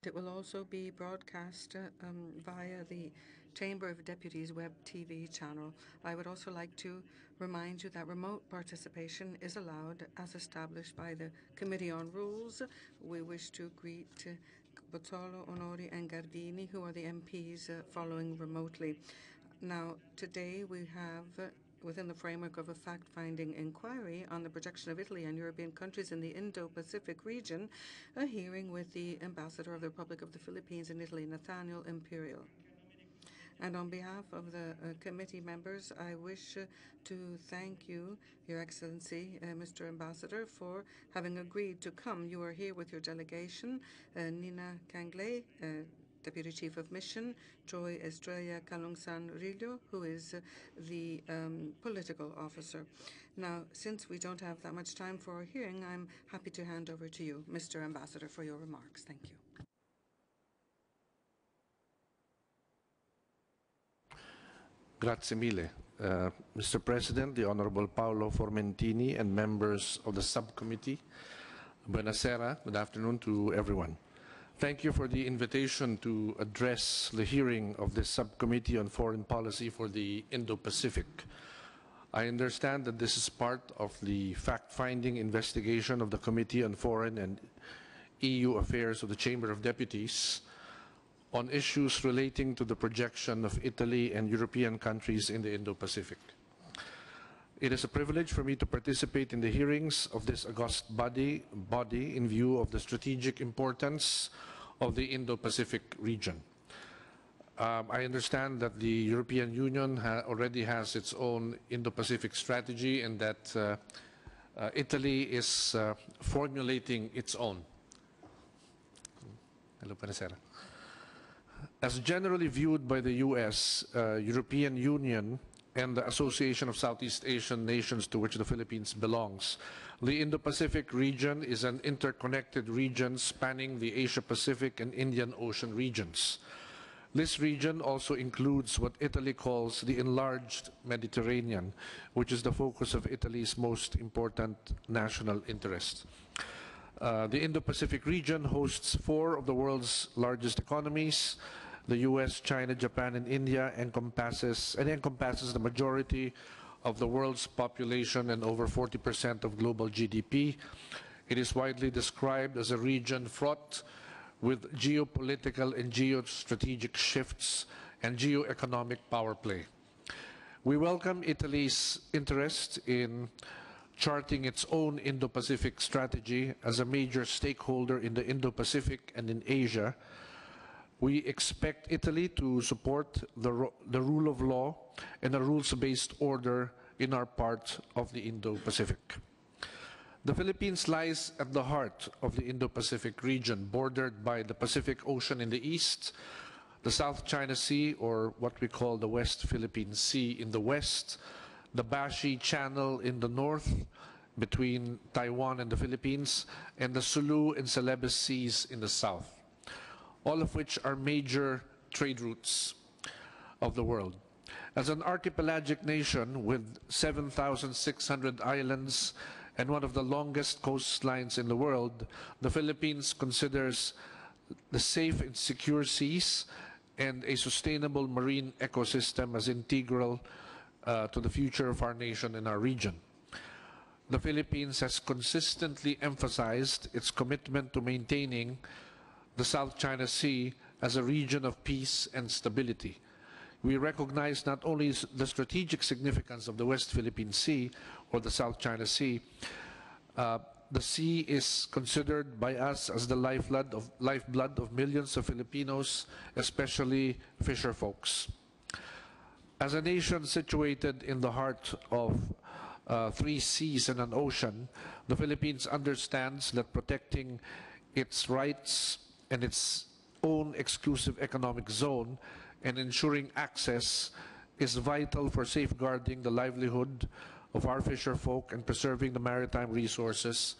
It will also be broadcast via the Chamber of Deputies web TV channel. I would also like to remind you that remote participation is allowed as established by the Committee on Rules. We wish to greet Bozzolo, Onori and Gardini, who are the MPs following remotely. Now, today we have within the framework of a fact-finding inquiry on the projection of Italy and European countries in the Indo-Pacific region, a hearing with the Ambassador of the Republic of the Philippines in Italy, Nathaniel Imperial. And on behalf of the committee members, I wish to thank you, Your Excellency, Mr. Ambassador, for having agreed to come. You are here with your delegation, Nina Kanglei, Deputy Chief of Mission, Troy Estrella Calungsan Rillo, who is the political officer. Now, since we don't have that much time for our hearing, I'm happy to hand over to you, Mr. Ambassador, for your remarks. Thank you. Grazie mille. Mr. President, the Honorable Paolo Formentini and members of the subcommittee, buonasera, good afternoon to everyone. Thank you for the invitation to address the hearing of this subcommittee on foreign policy for the Indo-Pacific. I understand that this is part of the fact-finding investigation of the Committee on Foreign and EU Affairs of the Chamber of Deputies on issues relating to the projection of Italy and European countries in the Indo-Pacific. It is a privilege for me to participate in the hearings of this august body in view of the strategic importance of the Indo-Pacific region. I understand that the European Union already has its own Indo-Pacific strategy and that Italy is formulating its own. Hello, buonasera. As generally viewed by the U.S., European Union, and the Association of Southeast Asian Nations to which the Philippines belongs, the Indo-Pacific region is an interconnected region spanning the Asia-Pacific and Indian Ocean regions. This region also includes what Italy calls the enlarged Mediterranean, which is the focus of Italy's most important national interest. The Indo-Pacific region hosts 4 of the world's largest economies. The US, China, Japan, and India encompasses the majority of the world's population and over 40% of global GDP. It is widely described as a region fraught with geopolitical and geostrategic shifts and geoeconomic power play. We welcome Italy's interest in charting its own Indo-Pacific strategy as a major stakeholder in the Indo-Pacific and in Asia. We expect Italy to support the rule of law and a rules-based order in our part of the Indo-Pacific. The Philippines lies at the heart of the Indo-Pacific region, bordered by the Pacific Ocean in the east, the South China Sea, or what we call the West Philippine Sea in the west, the Bashi Channel in the north, between Taiwan and the Philippines, and the Sulu and Celebes Seas in the south, all of which are major trade routes of the world. As an archipelagic nation with 7,600 islands and one of the longest coastlines in the world, the Philippines considers the safe and secure seas and a sustainable marine ecosystem as integral to the future of our nation and our region. The Philippines has consistently emphasized its commitment to maintaining the South China Sea as a region of peace and stability. We recognize not only the strategic significance of the West Philippine Sea or the South China Sea, the sea is considered by us as the lifeblood of millions of Filipinos, especially fisher folks. As a nation situated in the heart of 3 seas and an ocean, the Philippines understands that protecting its rights and its own exclusive economic zone and ensuring access is vital for safeguarding the livelihood of our fisher folk and preserving the maritime resources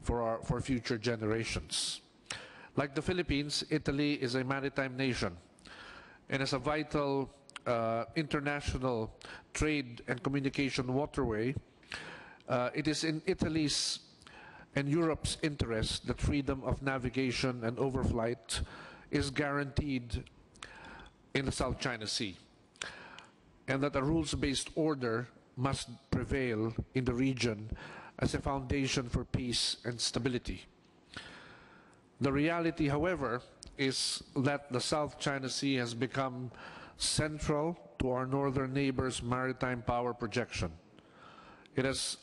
for future generations. Like the Philippines, Italy is a maritime nation and as a vital international trade and communication waterway. It is in Italy's and Europe's interest that freedom of navigation and overflight is guaranteed in the South China Sea, and that a rules-based order must prevail in the region as a foundation for peace and stability. The reality, however, is that the South China Sea has become central to our northern neighbor's maritime power projection. It has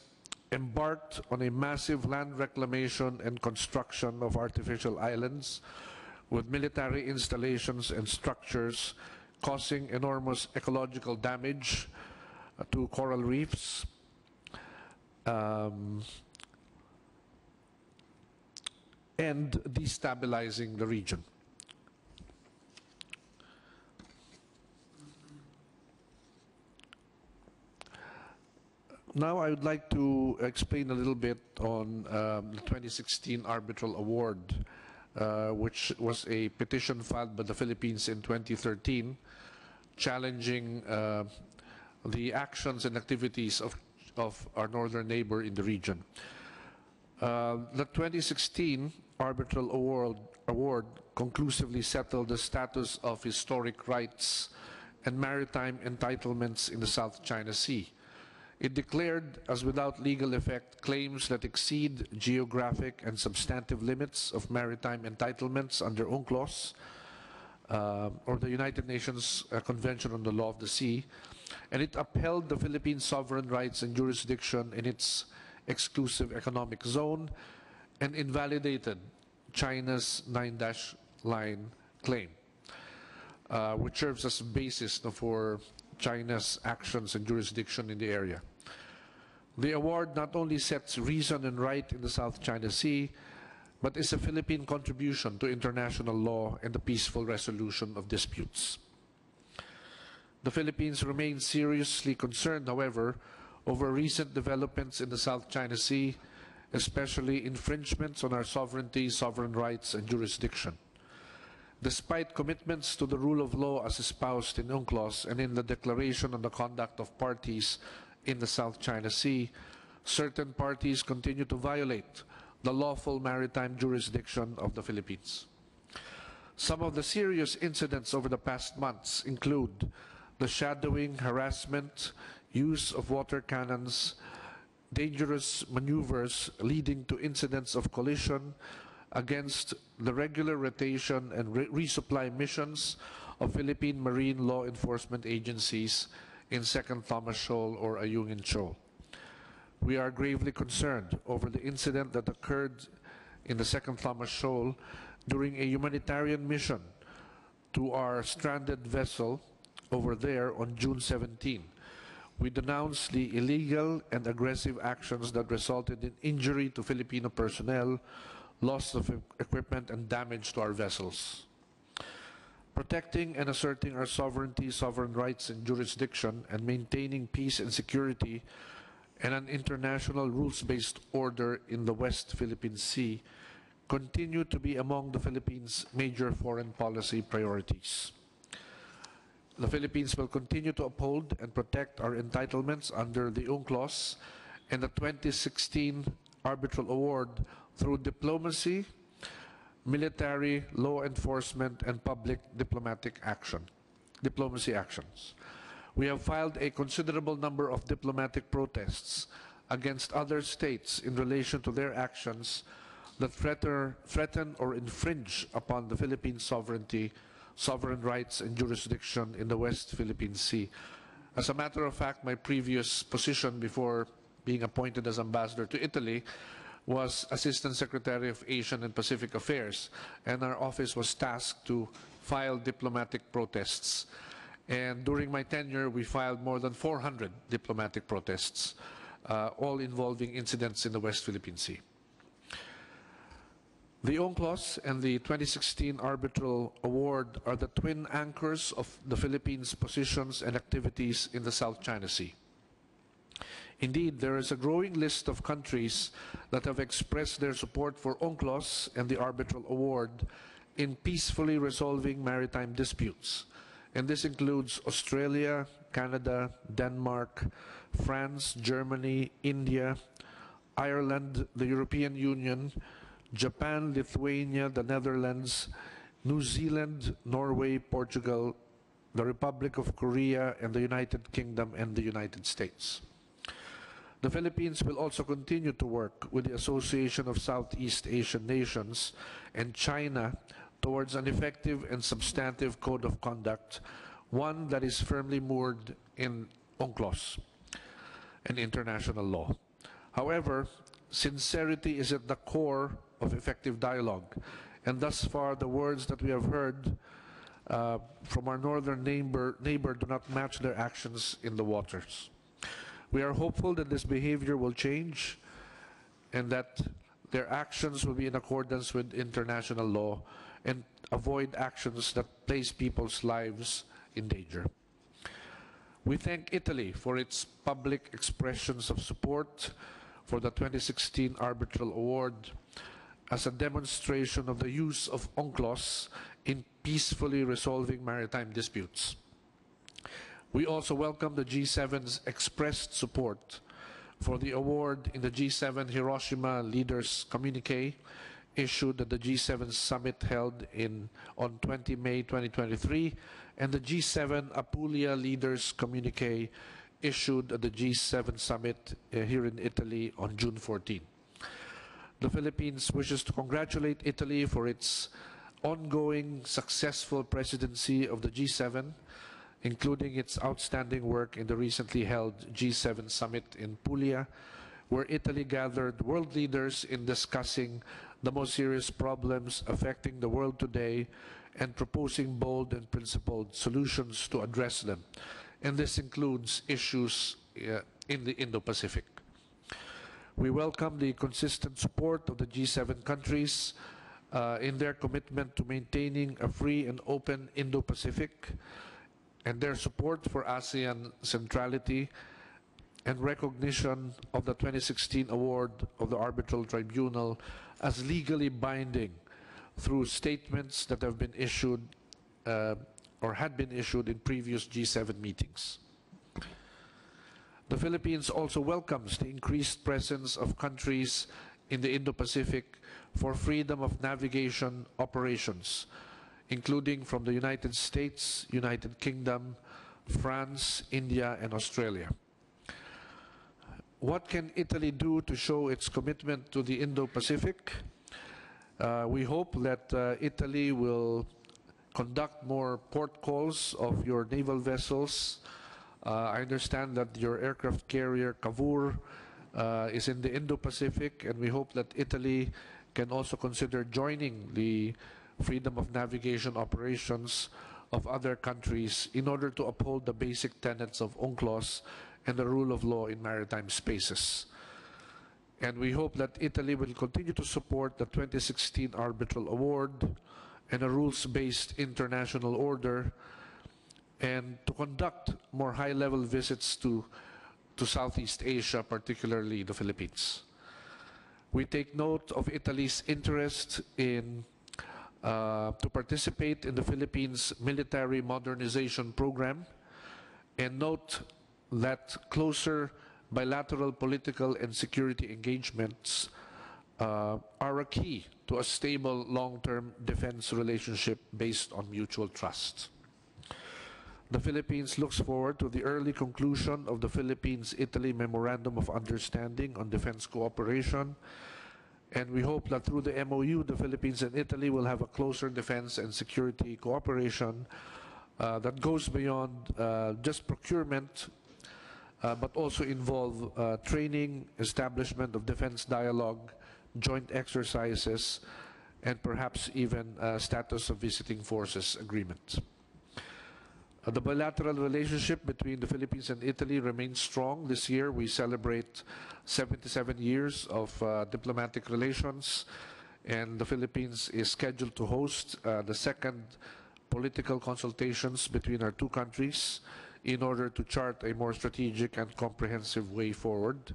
embarked on a massive land reclamation and construction of artificial islands with military installations and structures causing enormous ecological damage to coral reefs, and destabilizing the region. Now I would like to explain a little bit on the 2016 Arbitral Award, which was a petition filed by the Philippines in 2013, challenging the actions and activities of our northern neighbor in the region. The 2016 Arbitral Award conclusively settled the status of historic rights and maritime entitlements in the South China Sea. It declared as without legal effect claims that exceed geographic and substantive limits of maritime entitlements under UNCLOS, or the United Nations Convention on the Law of the Sea, and it upheld the Philippines' sovereign rights and jurisdiction in its exclusive economic zone and invalidated China's 9-dash line claim, which serves as a basis for China's actions and jurisdiction in the area. The award not only sets reason and right in the South China Sea, but is a Philippine contribution to international law and the peaceful resolution of disputes. The Philippines remains seriously concerned, however, over recent developments in the South China Sea, especially infringements on our sovereignty, sovereign rights, and jurisdiction. Despite commitments to the rule of law as espoused in UNCLOS and in the Declaration on the Conduct of Parties in the South China Sea, certain parties continue to violate the lawful maritime jurisdiction of the Philippines. Some of the serious incidents over the past months include the shadowing, harassment, use of water cannons, dangerous maneuvers leading to incidents of collision against the regular rotation and resupply missions of Philippine Marine Law Enforcement agencies in Second Thomas Shoal or Ayungin Shoal. We are gravely concerned over the incident that occurred in the Second Thomas Shoal during a humanitarian mission to our stranded vessel over there on June 17. We denounce the illegal and aggressive actions that resulted in injury to Filipino personnel, loss of equipment, and damage to our vessels. Protecting and asserting our sovereignty, sovereign rights, and jurisdiction, and maintaining peace and security and an international rules-based order in the West Philippine Sea continue to be among the Philippines' major foreign policy priorities. The Philippines will continue to uphold and protect our entitlements under the UNCLOS and the 2016 Arbitral Award through diplomacy, military, law enforcement, and public diplomacy actions. We have filed a considerable number of diplomatic protests against other states in relation to their actions that threaten or infringe upon the Philippines' sovereignty, sovereign rights, and jurisdiction in the West Philippine Sea. As a matter of fact, my previous position before being appointed as ambassador to Italy was Assistant Secretary of Asian and Pacific Affairs, and our office was tasked to file diplomatic protests. And during my tenure, we filed more than 400 diplomatic protests, all involving incidents in the West Philippine Sea. The UNCLOS and the 2016 Arbitral Award are the twin anchors of the Philippines' positions and activities in the South China Sea. Indeed, there is a growing list of countries that have expressed their support for UNCLOS and the Arbitral Award in peacefully resolving maritime disputes. And this includes Australia, Canada, Denmark, France, Germany, India, Ireland, the European Union, Japan, Lithuania, the Netherlands, New Zealand, Norway, Portugal, the Republic of Korea, and the United Kingdom and the United States. The Philippines will also continue to work with the Association of Southeast Asian Nations and China towards an effective and substantive code of conduct, one that is firmly moored in UNCLOS and international law. However, sincerity is at the core of effective dialogue, and thus far the words that we have heard from our northern neighbor do not match their actions in the waters. We are hopeful that this behavior will change and that their actions will be in accordance with international law and avoid actions that place people's lives in danger. We thank Italy for its public expressions of support for the 2016 Arbitral Award as a demonstration of the use of UNCLOS in peacefully resolving maritime disputes. We also welcome the G7's expressed support for the award in the G7 Hiroshima Leaders Communique issued at the G7 summit held on 20 May 2023 and the G7 Apulia Leaders Communique issued at the G7 summit here in Italy on June 14. The Philippines wishes to congratulate Italy for its ongoing successful presidency of the G7, including its outstanding work in the recently held G7 summit in Puglia, where Italy gathered world leaders in discussing the most serious problems affecting the world today and proposing bold and principled solutions to address them. And this includes issues in the Indo-Pacific. We welcome the consistent support of the G7 countries in their commitment to maintaining a free and open Indo-Pacific, and their support for ASEAN centrality and recognition of the 2016 award of the Arbitral Tribunal as legally binding through statements that have been issued or had been issued in previous G7 meetings. The Philippines also welcomes the increased presence of countries in the Indo-Pacific for freedom of navigation operations, including from the United States, United Kingdom, France, India, and Australia. What can Italy do to show its commitment to the Indo-Pacific? We hope that Italy will conduct more port calls of your naval vessels. I understand that your aircraft carrier Cavour is in the Indo-Pacific, and we hope that Italy can also consider joining the freedom of navigation operations of other countries in order to uphold the basic tenets of UNCLOS and the rule of law in maritime spaces. And we hope that Italy will continue to support the 2016 Arbitral Award and a rules-based international order, and to conduct more high-level visits to Southeast Asia, particularly the Philippines. We take note of Italy's interest in to participate in the Philippines military modernization program, and note that closer bilateral political and security engagements are a key to a stable long-term defense relationship based on mutual trust. The Philippines looks forward to the early conclusion of the Philippines-Italy Memorandum of Understanding on Defense Cooperation, and we hope that through the MOU, the Philippines and Italy will have a closer defense and security cooperation that goes beyond just procurement, but also involve training, establishment of defense dialogue, joint exercises, and perhaps even status of visiting forces agreement. The bilateral relationship between the Philippines and Italy remains strong. This year we celebrate 77 years of diplomatic relations, and the Philippines is scheduled to host the second political consultations between our two countries in order to chart a more strategic and comprehensive way forward.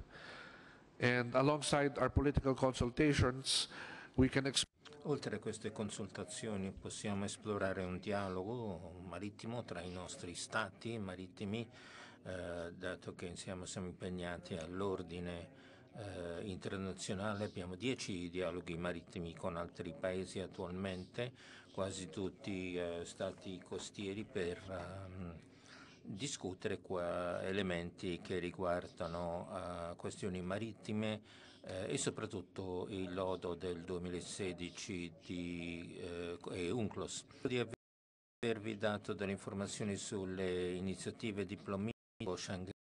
And alongside our political consultations, we can Oltre a queste consultazioni possiamo esplorare un dialogo marittimo tra i nostri stati marittimi, dato che siamo impegnati all'ordine internazionale. Abbiamo 10 dialoghi marittimi con altri paesi attualmente, quasi tutti stati costieri, per discutere elementi che riguardano questioni marittime e soprattutto il lodo del 2016 di UNCLOS. Di avervi dato delle informazioni sulle iniziative diplomatiche Shangri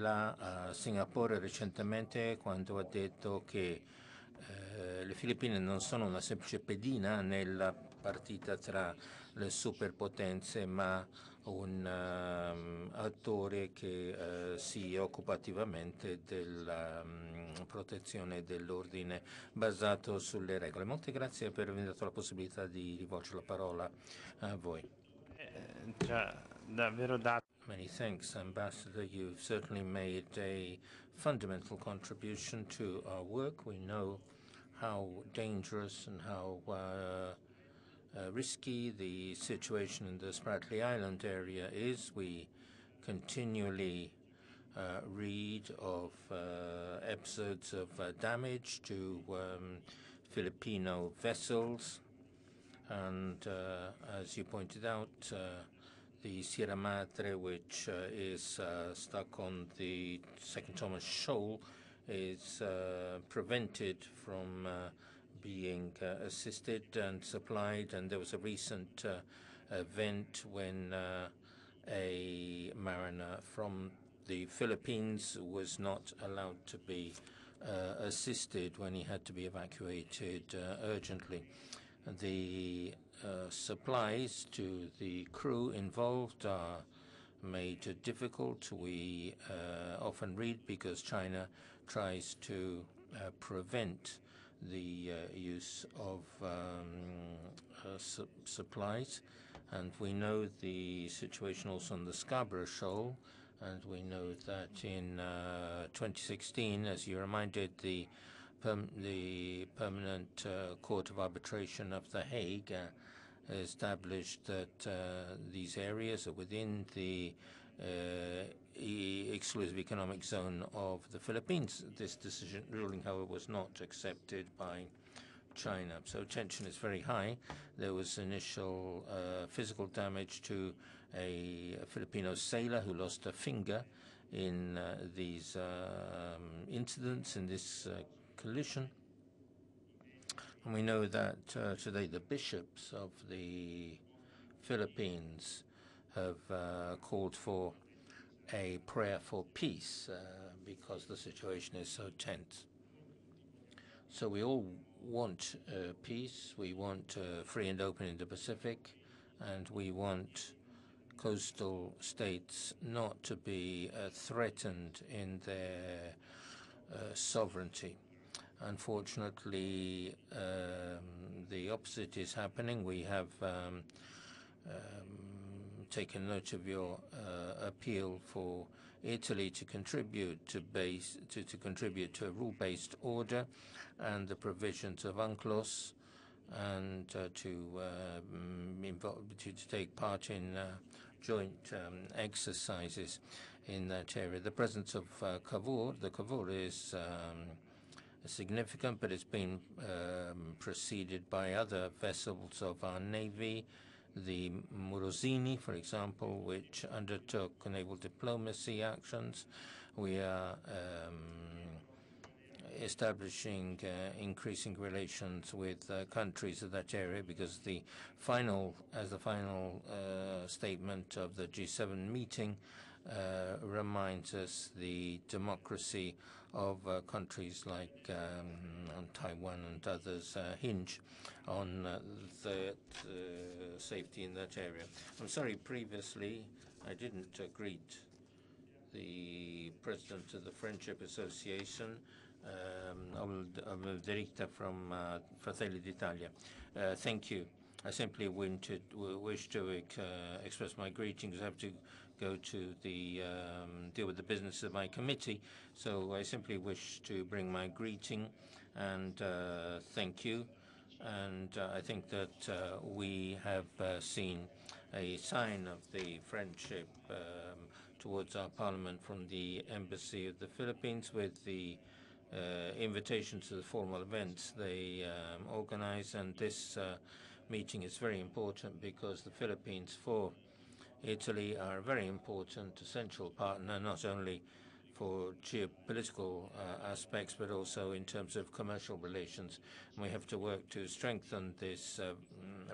a Singapore recentemente, quando ha detto che le Filippine non sono una semplice pedina nella partita tra le superpotenze, ma un attore che si occupa attivamente della protezione dell'ordine basato sulle regole. Molte grazie per avermi dato la possibilità di rivolgere la parola a voi. Già davvero dato. Many thanks, Ambassador. You've certainly made a fundamental contribution to our work. We know how dangerous and how risky the situation in the Spratly Island area is. We continually read of episodes of damage to Filipino vessels. And as you pointed out, the Sierra Madre, which is stuck on the Second Thomas Shoal, is prevented from being assisted and supplied. And there was a recent event when a mariner from the Philippines was not allowed to be assisted when he had to be evacuated urgently. The supplies to the crew involved are made difficult. We often read because China tries to prevent the use of supplies. And we know the situation also on the Scarborough Shoal. And we know that in 2016, as you reminded, the Permanent Court of Arbitration of The Hague established that these areas are within the exclusive economic zone of the Philippines. This decision ruling, however, was not accepted by China. So tension is very high. There was initial physical damage to a Filipino sailor who lost a finger in these incidents, in this collision. And we know that today the bishops of the Philippines have called for a prayer for peace because the situation is so tense. So we all want peace. We want free and open Indo-Pacific, and we want coastal states not to be threatened in their sovereignty. Unfortunately, the opposite is happening. We have taken note of your appeal for Italy to contribute to contribute to a rule-based order and the provisions of UNCLOS, and to take part in joint exercises in that area. The presence of Cavour, the Cavour is significant, but it's been preceded by other vessels of our Navy, the Morosini, for example, which undertook naval diplomacy actions. We are establishing increasing relations with countries of that area, because the final statement of the G7 meeting reminds us the democracy of countries like Taiwan and others hinge on the safety in that area. I'm sorry, previously I didn't greet the president of the Friendship Association, Director from Fratelli d'Italia. Thank you. I simply wish to express my greetings. I have to go to the deal with the business of my committee, so I simply wish to bring my greeting and thank you. And I think that we have seen a sign of the friendship towards our parliament from the Embassy of the Philippines with the invitation to the formal events they organize. And this meeting is very important because the Philippines for Italy are a very important, essential partner, not only for geopolitical aspects, but also in terms of commercial relations. And we have to work to strengthen this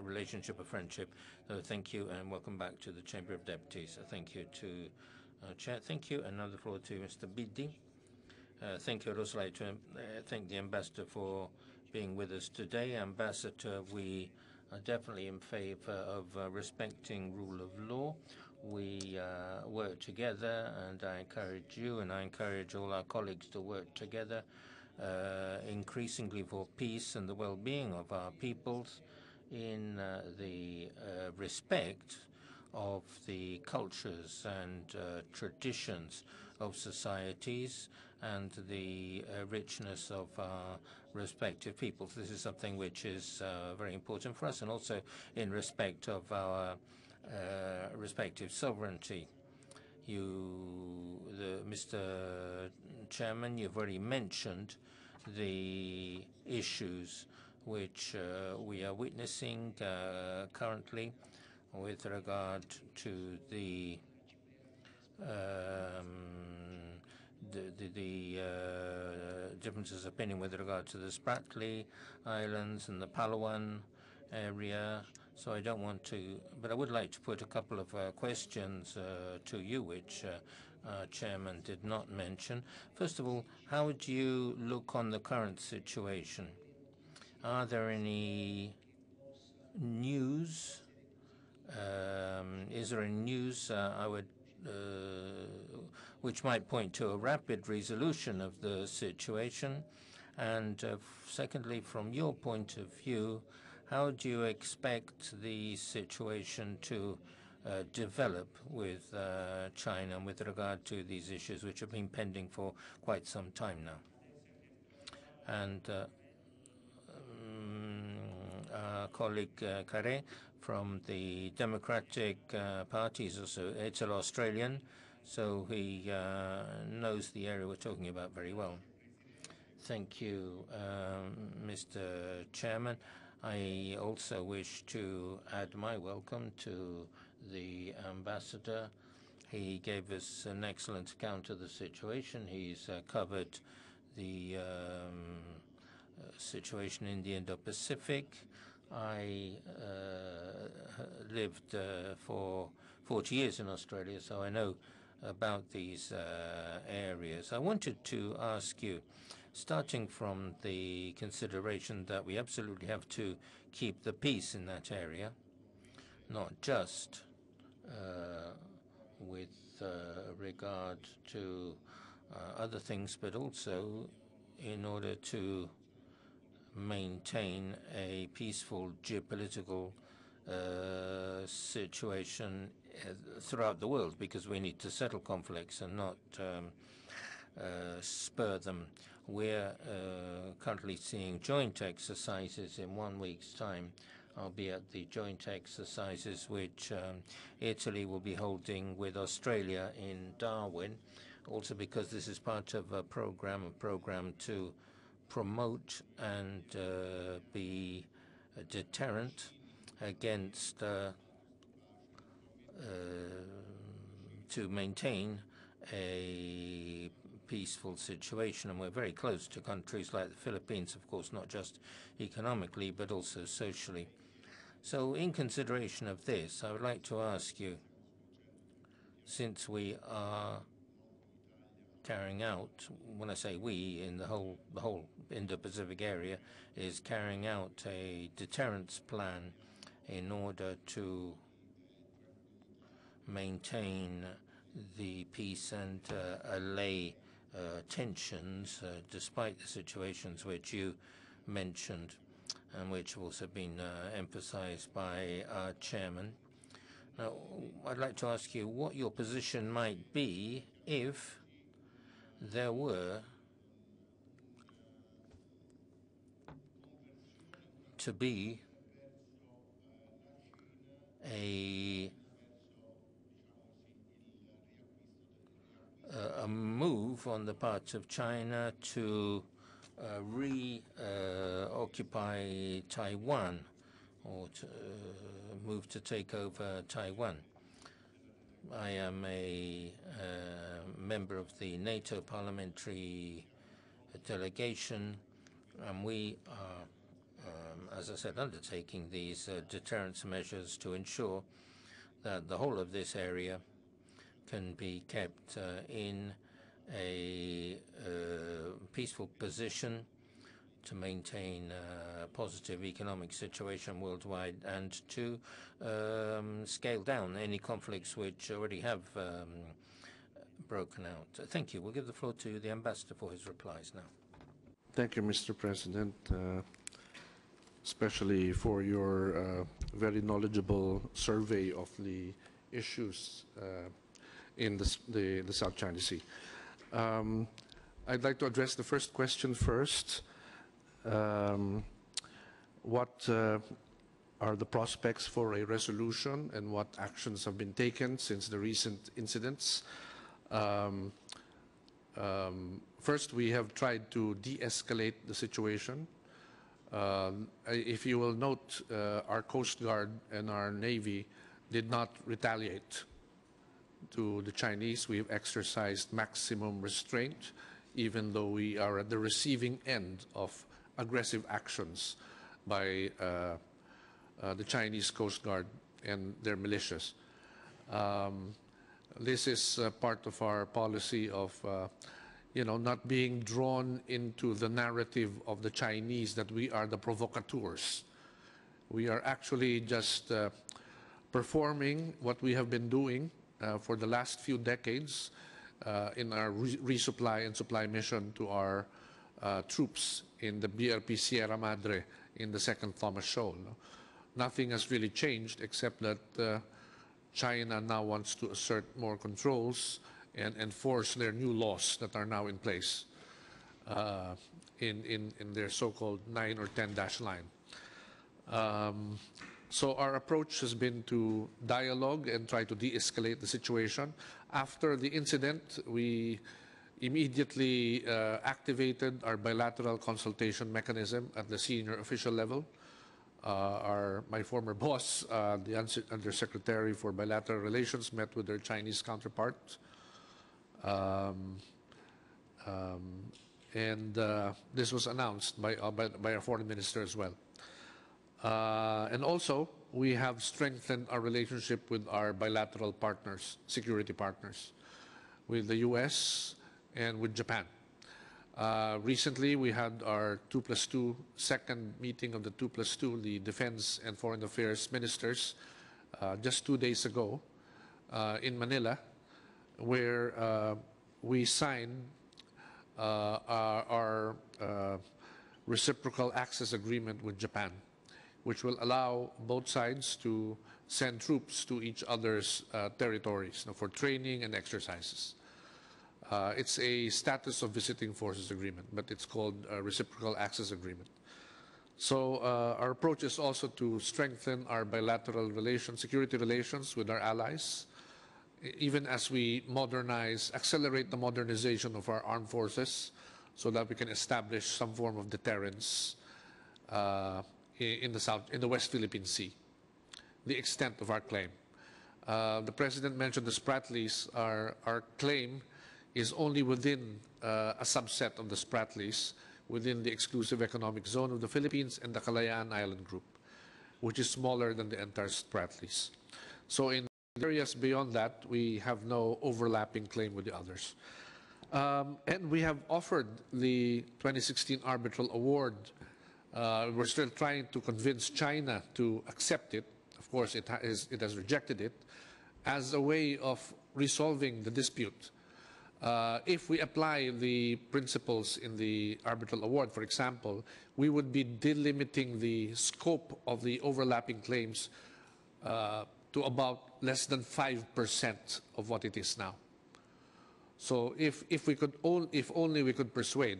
relationship of friendship. So thank you, and welcome back to the Chamber of Deputies. Thank you to Chair. Thank you. Another floor to Mr. Biddi. Thank you. I'd also like to thank the Ambassador for being with us today. Ambassador, we are definitely in favor of respecting rule of law. We work together, and I encourage you and I encourage all our colleagues to work together increasingly for peace and the well-being of our peoples in the respect of the cultures and traditions of societies and the richness of our respective peoples. This is something which is very important for us, and also in respect of our respective sovereignty. Mr. Chairman, you've already mentioned the issues which we are witnessing currently with regard to the differences of opinion with regard to the Spratly Islands and the Palawan area. So I don't want to, but I would like to put a couple of questions to you, which Chairman did not mention. First of all, how do you look on the current situation? Are there any news? Is there any news which might point to a rapid resolution of the situation? And secondly, from your point of view, how do you expect the situation to develop with China with regard to these issues which have been pending for quite some time now? And our colleague Carré from the Democratic Party is also Italo-Australian, so he knows the area we're talking about very well. Thank you, Mr. Chairman. I also wish to add my welcome to the Ambassador. He gave us an excellent account of the situation. He's covered the situation in the Indo-Pacific. I lived for 40 years in Australia, so I know about these areas. I wanted to ask you, starting from the consideration that we absolutely have to keep the peace in that area, not just with regard to other things, but also in order to maintain a peaceful geopolitical situation throughout the world, because we need to settle conflicts and not spur them. We're currently seeing joint exercises in 1 week's time. I'll be at the joint exercises which Italy will be holding with Australia in Darwin, also because this is part of a program to promote and be a deterrent against to maintain a peaceful situation. And we're very close to countries like the Philippines, of course, not just economically, but also socially. So in consideration of this, I would like to ask you, since we are carrying out, when I say we, in the whole Indo-Pacific area, is carrying out a deterrence plan in order to maintain the peace and allay tensions, despite the situations which you mentioned and which have also been emphasized by our chairman. Now, I'd like to ask you what your position might be if there were to be a move on the part of China to occupy Taiwan, or to move to take over Taiwan. I am a member of the NATO parliamentary delegation, and we are, as I said, undertaking these deterrence measures to ensure that the whole of this area can be kept in a peaceful position to maintain a positive economic situation worldwide, and to scale down any conflicts which already have broken out. Thank you. We'll give the floor to the ambassador for his replies now. Thank you, Mr. President, especially for your very knowledgeable survey of the issues in the South China Sea. I'd like to address the first question first. What are the prospects for a resolution, and what actions have been taken since the recent incidents? First, we have tried to de-escalate the situation. If you will note, our Coast Guard and our Navy did not retaliate to the Chinese. We have exercised maximum restraint, even though we are at the receiving end of aggressive actions by the Chinese Coast Guard and their militias. This is part of our policy of not being drawn into the narrative of the Chinese that we are the provocateurs. We are actually just performing what we have been doing for the last few decades in our resupply and supply mission to our troops in the BRP Sierra Madre in the Second Thomas Shoal. Nothing has really changed, except that China now wants to assert more controls and enforce their new laws that are now in place in their so-called 9 or 10-dash line. So our approach has been to dialogue and try to de-escalate the situation. After the incident, we immediately activated our bilateral consultation mechanism at the senior official level. My former boss, the Undersecretary for Bilateral Relations, met with their Chinese counterpart. This was announced by our foreign minister as well. And also, we have strengthened our relationship with our bilateral partners, security partners, with the U.S. and with Japan. Recently, we had our 2+2 second meeting of the 2+2, the defense and foreign affairs ministers, just 2 days ago in Manila, where we signed our reciprocal access agreement with Japan, which will allow both sides to send troops to each other's territories for training and exercises. It's a status of visiting forces agreement, but it's called a reciprocal access agreement. So our approach is also to strengthen our bilateral relations, security relations with our allies, even as we modernize, accelerate the modernization of our armed forces so that we can establish some form of deterrence in the West Philippine Sea, the extent of our claim. The President mentioned the Spratlys. Our claim is only within a subset of the Spratlys, within the exclusive economic zone of the Philippines and the Kalayaan Island Group, which is smaller than the entire Spratlys. So in areas beyond that, we have no overlapping claim with the others. And we have offered the 2016 arbitral award. We're still trying to convince China to accept it. Of course, it has rejected it as a way of resolving the dispute. If we apply the principles in the arbitral award, for example, we would be delimiting the scope of the overlapping claims to about less than 5% of what it is now. So if only we could persuade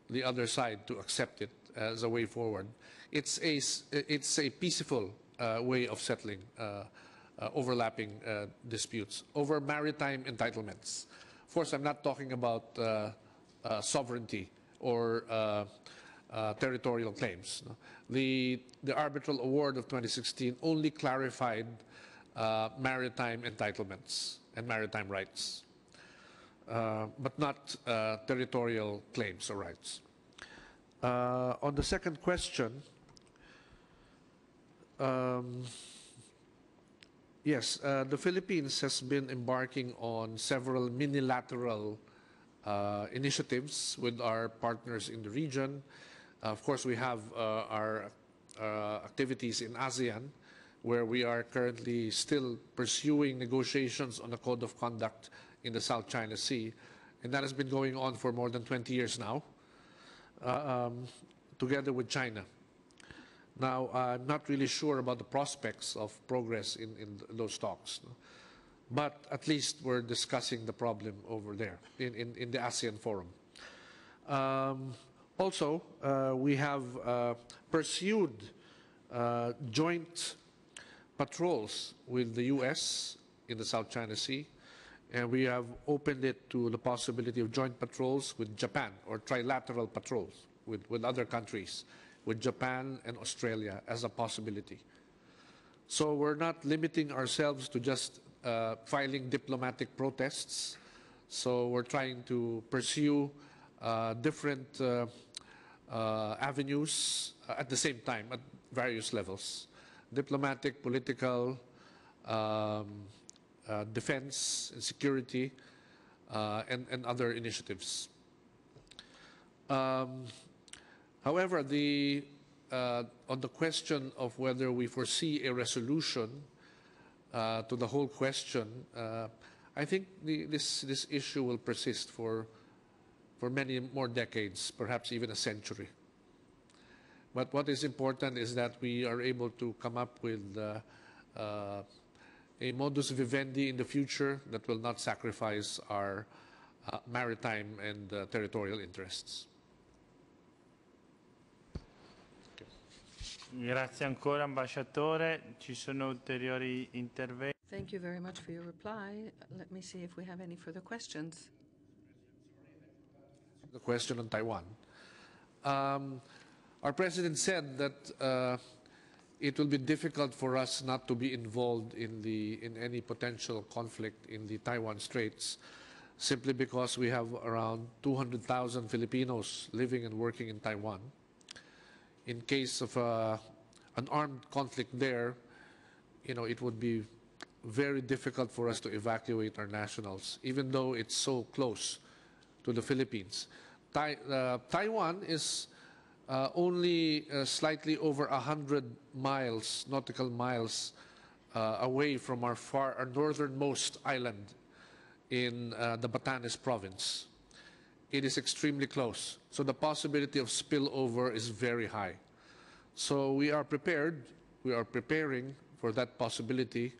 the other side to accept it as a way forward, it's a peaceful way of settling overlapping disputes over maritime entitlements. Of course, I'm not talking about sovereignty or territorial claims. No? The arbitral award of 2016 only clarified maritime entitlements and maritime rights, but not territorial claims or rights. On the second question, yes, the Philippines has been embarking on several minilateral initiatives with our partners in the region. Of course, we have our activities in ASEAN, where we are currently still pursuing negotiations on a code of conduct in the South China Sea, and that has been going on for more than 20 years now, together with China. Now, I'm not really sure about the prospects of progress in those talks, no? But at least we're discussing the problem over there in the ASEAN forum. Also, we have pursued joint patrols with the U.S. in the South China Sea, and we have opened it to the possibility of joint patrols with Japan, or trilateral patrols with other countries, with Japan and Australia as a possibility. So we're not limiting ourselves to just filing diplomatic protests. So we're trying to pursue different avenues at the same time at various levels: diplomatic, political, defense and security, and other initiatives. However, on the question of whether we foresee a resolution to the whole question, I think this issue will persist for many more decades, perhaps even a century. But what is important is that we are able to come up with a modus vivendi in the future that will not sacrifice our maritime and territorial interests. Grazie ancora, ambasciatore. Ci sono ulteriori interventi? Thank you very much for your reply. Let me see if we have any further questions. The question on Taiwan. Our president said that it will be difficult for us not to be involved in any potential conflict in the Taiwan Straits, simply because we have around 200,000 Filipinos living and working in Taiwan. In case of an armed conflict there, it would be very difficult for us to evacuate our nationals, even though it's so close to the Philippines. Taiwan is only slightly over 100 miles, nautical miles, away from our northernmost island in the Batanes province. It is extremely close, so the possibility of spillover is very high. So we are prepared, we are preparing for that possibility,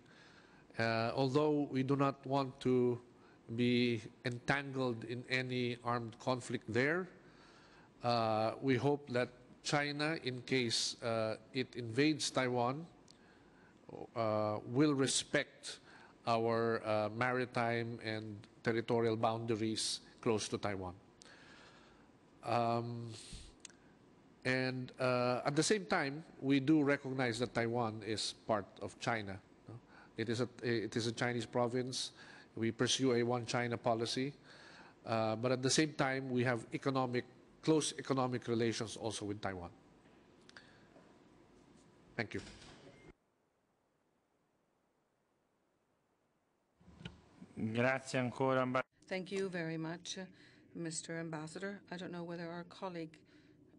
although we do not want to be entangled in any armed conflict there. We hope that China, in case it invades Taiwan, will respect our maritime and territorial boundaries close to Taiwan. And at the same time, we do recognize that Taiwan is part of China. It is a Chinese province. We pursue a one China policy. But at the same time, we have close economic relations also with Taiwan. Thank you. Grazie ancora. Thank you very much, Mr. Ambassador. I don't know whether our colleague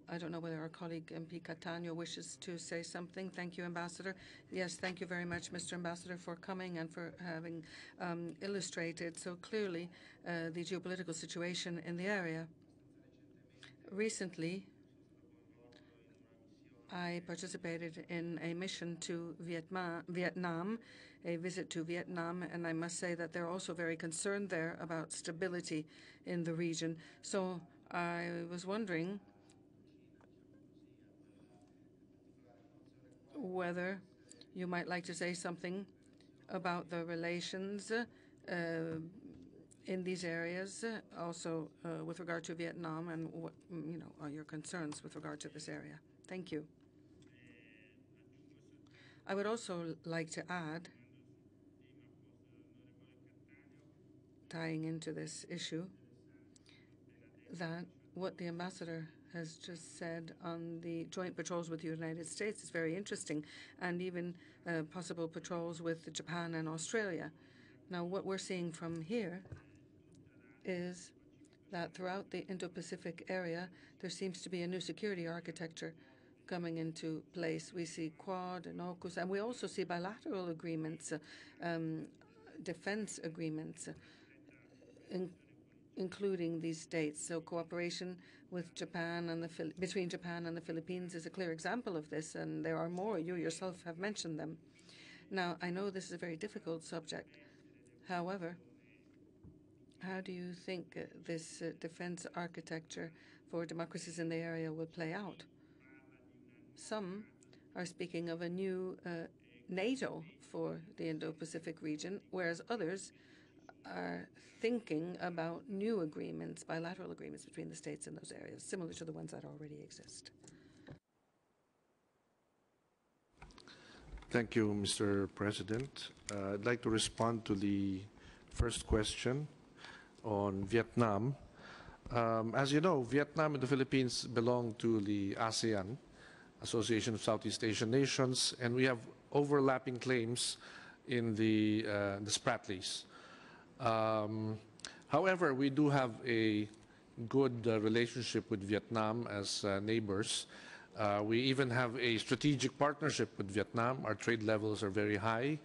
MP Catania wishes to say something. Thank you, Ambassador. Yes, thank you very much, Mr. Ambassador, for coming and for having illustrated so clearly the geopolitical situation in the area. Recently, I participated in a mission to Vietnam, a visit to Vietnam, and I must say that they're also very concerned there about stability in the region. So I was wondering whether you might like to say something about the relations in these areas, also with regard to Vietnam, and what are your concerns with regard to this area. Thank you. I would also like to add, tying into this issue, that what the ambassador has just said on the joint patrols with the United States is very interesting, and even possible patrols with Japan and Australia. Now, what we're seeing from here is that throughout the Indo-Pacific area, there seems to be a new security architecture coming into place. We see Quad and AUKUS, and we also see bilateral agreements, defense agreements, including these states. So cooperation with Japan and between Japan and the Philippines is a clear example of this, and there are more. You yourself have mentioned them. Now, I know this is a very difficult subject. However, how do you think this defense architecture for democracies in the area will play out? Some are speaking of a new NATO for the Indo-Pacific region, whereas others are thinking about new agreements, bilateral agreements between the states in those areas, similar to the ones that already exist. Thank you, Mr. President. I'd like to respond to the first question on Vietnam. As you know, Vietnam and the Philippines belong to the ASEAN, Association of Southeast Asian Nations, and we have overlapping claims in the Spratlys. However, we do have a good relationship with Vietnam as neighbors. We even have a strategic partnership with Vietnam. Our trade levels are very high,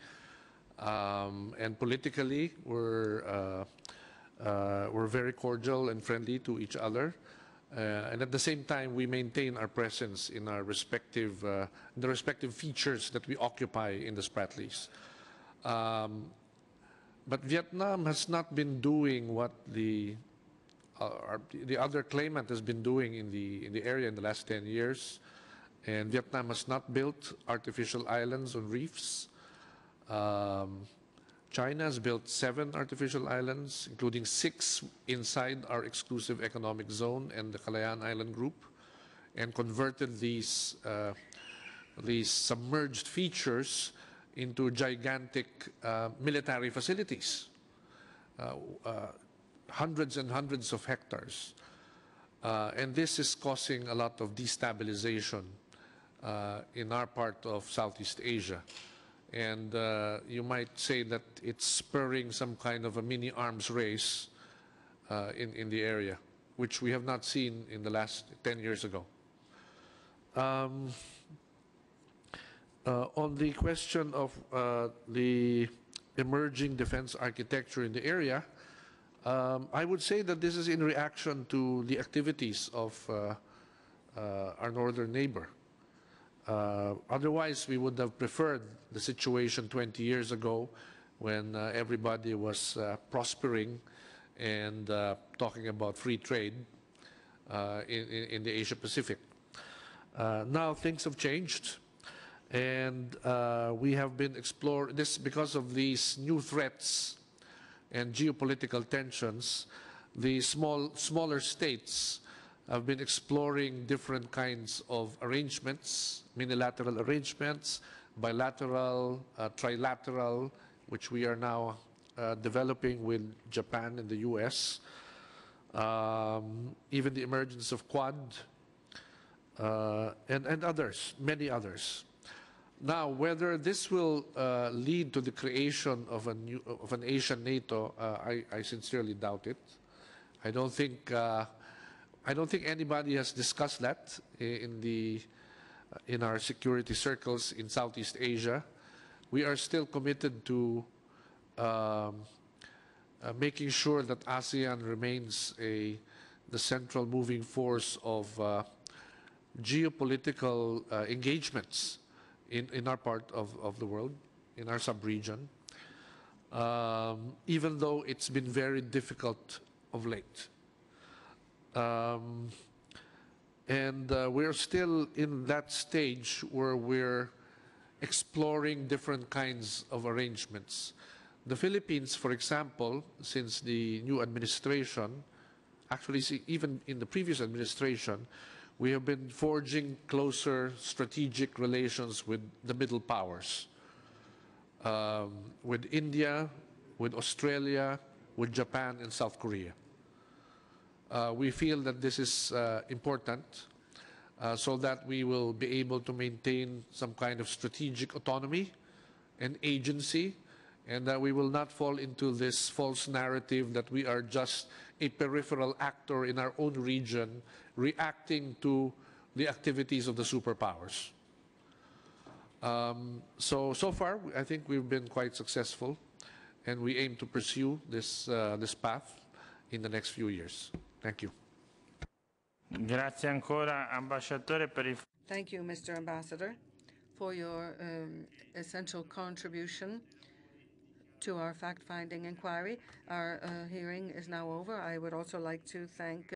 and politically, we're very cordial and friendly to each other. And at the same time, we maintain our presence in our respective, the respective features that we occupy in the Spratlys. But Vietnam has not been doing what the other claimant has been doing in the area in the last 10 years. And Vietnam has not built artificial islands on reefs. China has built 7 artificial islands, including 6 inside our exclusive economic zone and the Kalayaan Island Group, and converted these submerged features into gigantic military facilities, hundreds and hundreds of hectares. And this is causing a lot of destabilization in our part of Southeast Asia. And you might say that it's spurring some kind of a mini arms race in the area, which we have not seen in the last 10 years ago. On the question of the emerging defense architecture in the area, I would say that this is in reaction to the activities of our northern neighbor. Otherwise, we would have preferred the situation 20 years ago when everybody was prospering and talking about free trade in the Asia-Pacific. Now things have changed, and we have been exploring this because of these new threats and geopolitical tensions. The smaller states have been exploring different kinds of arrangements, unilateral arrangements, bilateral, trilateral, which we are now developing with Japan and the US. Even the emergence of Quad and others, many others. Now, whether this will lead to the creation of an Asian NATO, I sincerely doubt it. I don't think anybody has discussed that in our security circles in Southeast Asia. We are still committed to making sure that ASEAN remains the central moving force of geopolitical engagements in our part of the world, in our sub-region, even though it's been very difficult of late. And we're still in that stage where we're exploring different kinds of arrangements. The Philippines, for example, since the new administration, actually even in the previous administration, we have been forging closer strategic relations with the middle powers, with India, with Australia, with Japan and South Korea. We feel that this is important so that we will be able to maintain some kind of strategic autonomy and agency, and that we will not fall into this false narrative that we are just a peripheral actor in our own region reacting to the activities of the superpowers. So far, I think we've been quite successful, and we aim to pursue this path in the next few years. Thank you. Grazie ancora, Ambasciatore, per il... Thank you, Mr. Ambassador, for your essential contribution to our fact-finding inquiry. Our hearing is now over. I would also like to thank